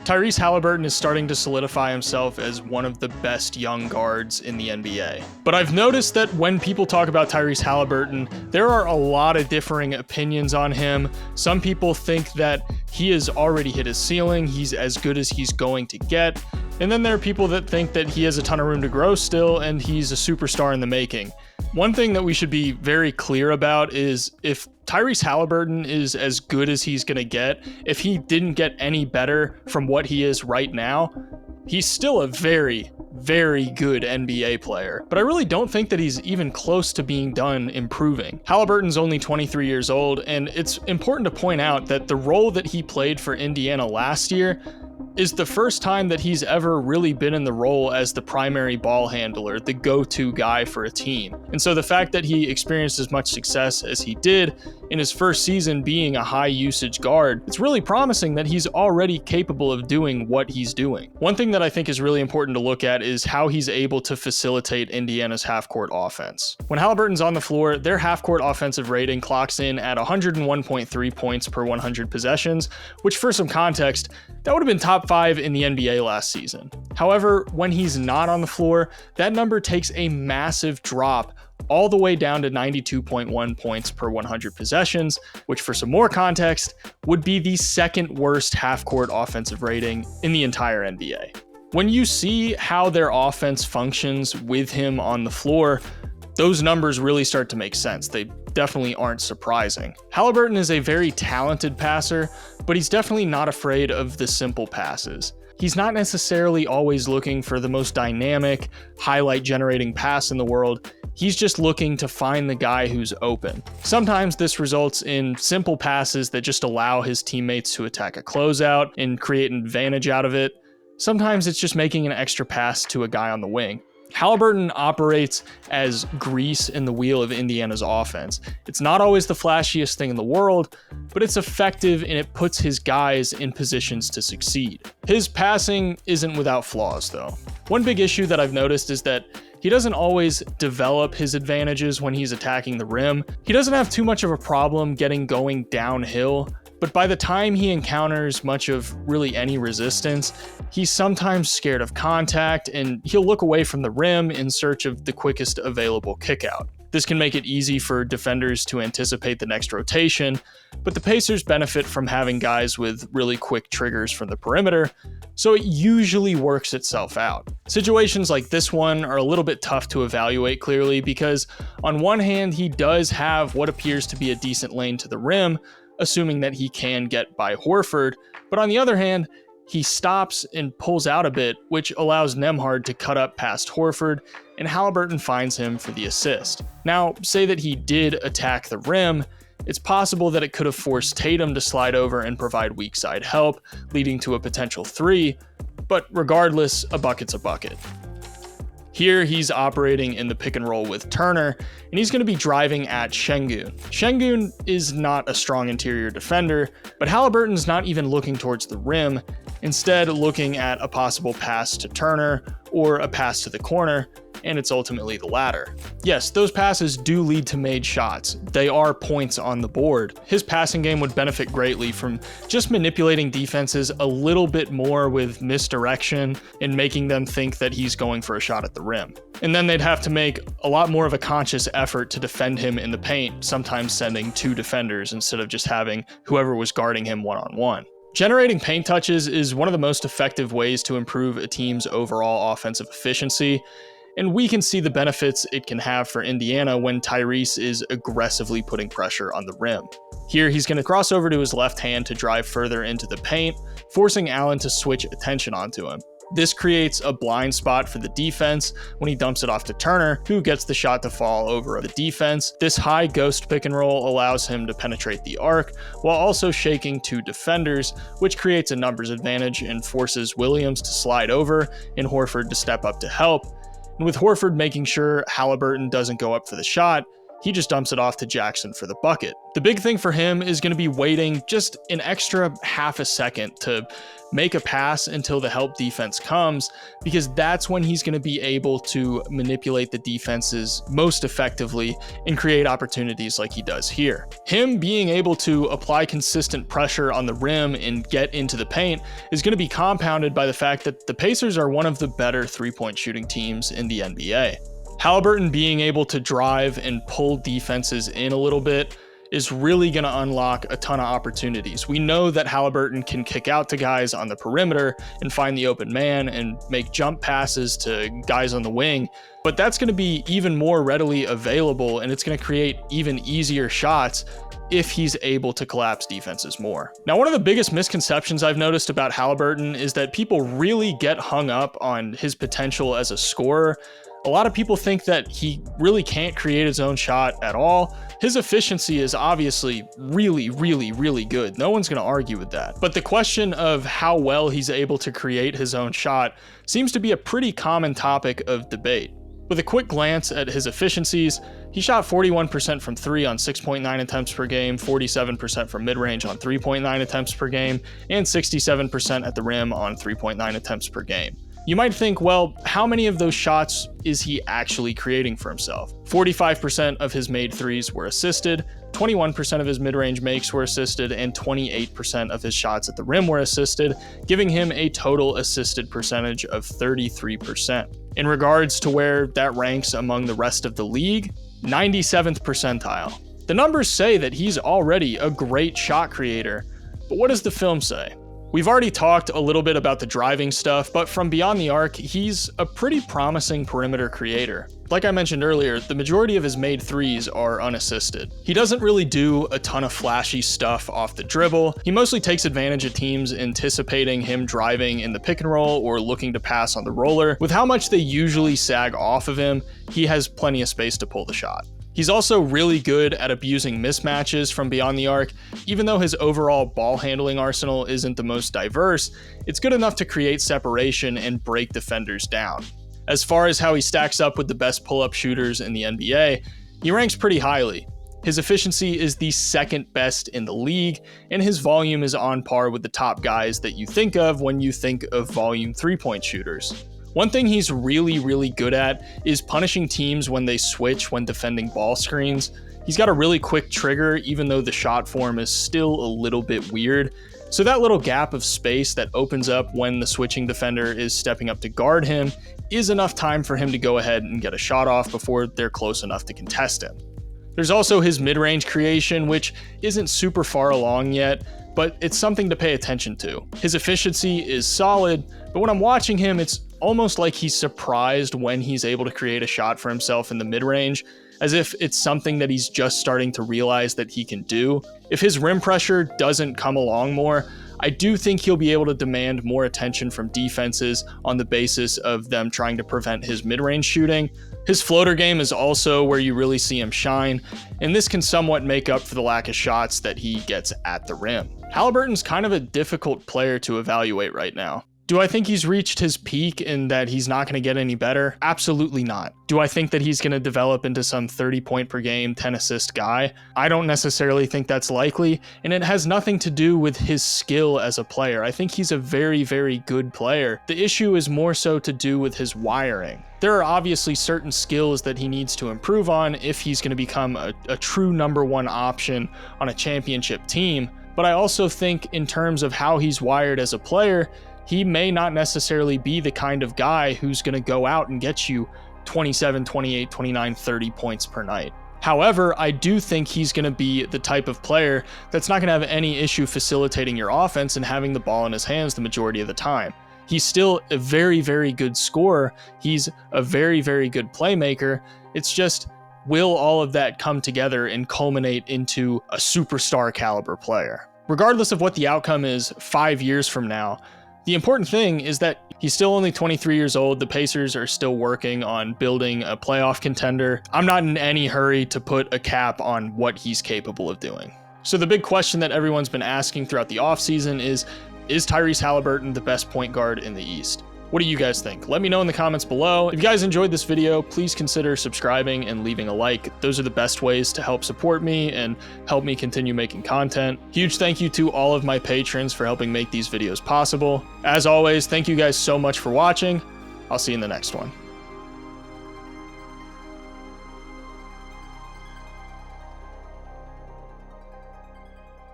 Tyrese Haliburton is starting to solidify himself as one of the best young guards in the NBA. But I've noticed that when people talk about Tyrese Haliburton, there are a lot of differing opinions on him. Some people think that he has already hit his ceiling, he's as good as he's going to get. And then there are people that think that he has a ton of room to grow still and he's a superstar in the making. One thing that we should be very clear about is if Tyrese Haliburton is as good as he's going to get, if he didn't get any better from what he is right now, he's still a very, very good NBA player. But I really don't think that he's even close to being done improving. Haliburton's only 23 years old, and it's important to point out that the role that he played for Indiana last year is the first time that he's ever really been in the role as the primary ball handler, the go-to guy for a team. And so the fact that he experienced as much success as he did in his first season being a high usage guard, it's really promising that he's already capable of doing what he's doing. One thing that I think is really important to look at is how he's able to facilitate Indiana's half-court offense. When Haliburton's on the floor, their half-court offensive rating clocks in at 101.3 points per 100 possessions, which for some context, that would have been top 5 in the NBA last season. However, when he's not on the floor, that number takes a massive drop all the way down to 92.1 points per 100 possessions, which for some more context, would be the second worst half-court offensive rating in the entire NBA. When you see how their offense functions with him on the floor, those numbers really start to make sense. They definitely aren't surprising. Haliburton is a very talented passer, but he's definitely not afraid of the simple passes. He's not necessarily always looking for the most dynamic, highlight-generating pass in the world. He's just looking to find the guy who's open. Sometimes this results in simple passes that just allow his teammates to attack a closeout and create an advantage out of it. Sometimes it's just making an extra pass to a guy on the wing. Haliburton operates as grease in the wheel of Indiana's offense. It's not always the flashiest thing in the world, but it's effective and it puts his guys in positions to succeed. His passing isn't without flaws, though. One big issue that I've noticed is that he doesn't always develop his advantages when he's attacking the rim. He doesn't have too much of a problem getting going downhill, but by the time he encounters much of really any resistance, he's sometimes scared of contact and he'll look away from the rim in search of the quickest available kickout. This can make it easy for defenders to anticipate the next rotation, but the Pacers benefit from having guys with really quick triggers from the perimeter, so it usually works itself out. Situations like this one are a little bit tough to evaluate clearly because on one hand, he does have what appears to be a decent lane to the rim, assuming that he can get by Horford, but on the other hand, he stops and pulls out a bit, which allows Nembhard to cut up past Horford, and Haliburton finds him for the assist. Now, say that he did attack the rim, it's possible that it could have forced Tatum to slide over and provide weak side help, leading to a potential 3, but regardless, a bucket's a bucket. Here, he's operating in the pick and roll with Turner, and he's going to be driving at Şengün. Şengün is not a strong interior defender, but Haliburton's not even looking towards the rim, instead looking at a possible pass to Turner or a pass to the corner, and it's ultimately the latter. Yes, those passes do lead to made shots. They are points on the board. His passing game would benefit greatly from just manipulating defenses a little bit more with misdirection and making them think that he's going for a shot at the rim. And then they'd have to make a lot more of a conscious effort to defend him in the paint, sometimes sending 2 defenders instead of just having whoever was guarding him one-on-one. Generating paint touches is one of the most effective ways to improve a team's overall offensive efficiency, and we can see the benefits it can have for Indiana when Tyrese is aggressively putting pressure on the rim. Here, he's going to cross over to his left hand to drive further into the paint, forcing Allen to switch attention onto him. This creates a blind spot for the defense when he dumps it off to Turner, who gets the shot to fall over the defense. This high ghost pick and roll allows him to penetrate the arc while also shaking 2 defenders, which creates a numbers advantage and forces Williams to slide over and Horford to step up to help. And with Horford making sure Haliburton doesn't go up for the shot, he just dumps it off to Jackson for the bucket. The big thing for him is going to be waiting just an extra half a second to make a pass until the help defense comes, because that's when he's going to be able to manipulate the defenses most effectively and create opportunities like he does here. Him being able to apply consistent pressure on the rim and get into the paint is going to be compounded by the fact that the Pacers are one of the better three-point shooting teams in the NBA. Haliburton being able to drive and pull defenses in a little bit is really going to unlock a ton of opportunities. We know that Haliburton can kick out to guys on the perimeter and find the open man and make jump passes to guys on the wing, but that's going to be even more readily available, and it's going to create even easier shots if he's able to collapse defenses more. Now, one of the biggest misconceptions I've noticed about Haliburton is that people really get hung up on his potential as a scorer. A lot of people think that he really can't create his own shot at all. His efficiency is obviously really good. No one's going to argue with that. But the question of how well he's able to create his own shot seems to be a pretty common topic of debate. With a quick glance at his efficiencies, he shot 41% from 3 on 6.9 attempts per game, 47% from mid-range on 3.9 attempts per game, and 67% at the rim on 3.9 attempts per game. You might think, well, how many of those shots is he actually creating for himself? 45% of his made threes were assisted, 21% of his mid-range makes were assisted, and 28% of his shots at the rim were assisted, giving him a total assisted percentage of 33%. In regards to where that ranks among the rest of the league, 97th percentile. The numbers say that he's already a great shot creator, but what does the film say? We've already talked a little bit about the driving stuff, but from beyond the arc, he's a pretty promising perimeter creator. Like I mentioned earlier, the majority of his made threes are unassisted. He doesn't really do a ton of flashy stuff off the dribble. He mostly takes advantage of teams anticipating him driving in the pick and roll or looking to pass on the roller. With how much they usually sag off of him, he has plenty of space to pull the shot. He's also really good at abusing mismatches from beyond the arc. Even though his overall ball handling arsenal isn't the most diverse, it's good enough to create separation and break defenders down. As far as how he stacks up with the best pull-up shooters in the NBA, he ranks pretty highly. His efficiency is the second best in the league, and his volume is on par with the top guys that you think of when you think of volume three-point shooters. One thing he's really good at is punishing teams when they switch when defending ball screens. He's got a really quick trigger, even though the shot form is still a little bit weird. So that little gap of space that opens up when the switching defender is stepping up to guard him is enough time for him to go ahead and get a shot off before they're close enough to contest him. There's also his mid-range creation, which isn't super far along yet, but it's something to pay attention to. His efficiency is solid, but when I'm watching him, it's almost like he's surprised when he's able to create a shot for himself in the mid-range, as if it's something that he's just starting to realize that he can do. If his rim pressure doesn't come along more, I do think he'll be able to demand more attention from defenses on the basis of them trying to prevent his mid-range shooting. His floater game is also where you really see him shine, and this can somewhat make up for the lack of shots that he gets at the rim. Haliburton's kind of a difficult player to evaluate right now. Do I think he's reached his peak and that he's not going to get any better? Absolutely not. Do I think that he's going to develop into some 30-point per game, 10-assist guy? I don't necessarily think that's likely, and it has nothing to do with his skill as a player. I think he's a very good player. The issue is more so to do with his wiring. There are obviously certain skills that he needs to improve on if he's going to become a true number one option on a championship team, but I also think in terms of how he's wired as a player, he may not necessarily be the kind of guy who's going to go out and get you 27, 28, 29, 30 points per night. However, I do think he's going to be the type of player that's not going to have any issue facilitating your offense and having the ball in his hands the majority of the time. He's still a very good scorer. He's a very good playmaker. It's just, will all of that come together and culminate into a superstar caliber player? Regardless of what the outcome is 5 years from now, the important thing is that he's still only 23 years old. The Pacers are still working on building a playoff contender. I'm not in any hurry to put a cap on what he's capable of doing. So the big question that everyone's been asking throughout the offseason is Tyrese Haliburton the best point guard in the East? What do you guys think? Let me know in the comments below. If you guys enjoyed this video, please consider subscribing and leaving a like. Those are the best ways to help support me and help me continue making content. Huge thank you to all of my patrons for helping make these videos possible. As always, thank you guys so much for watching. I'll see you in the next one.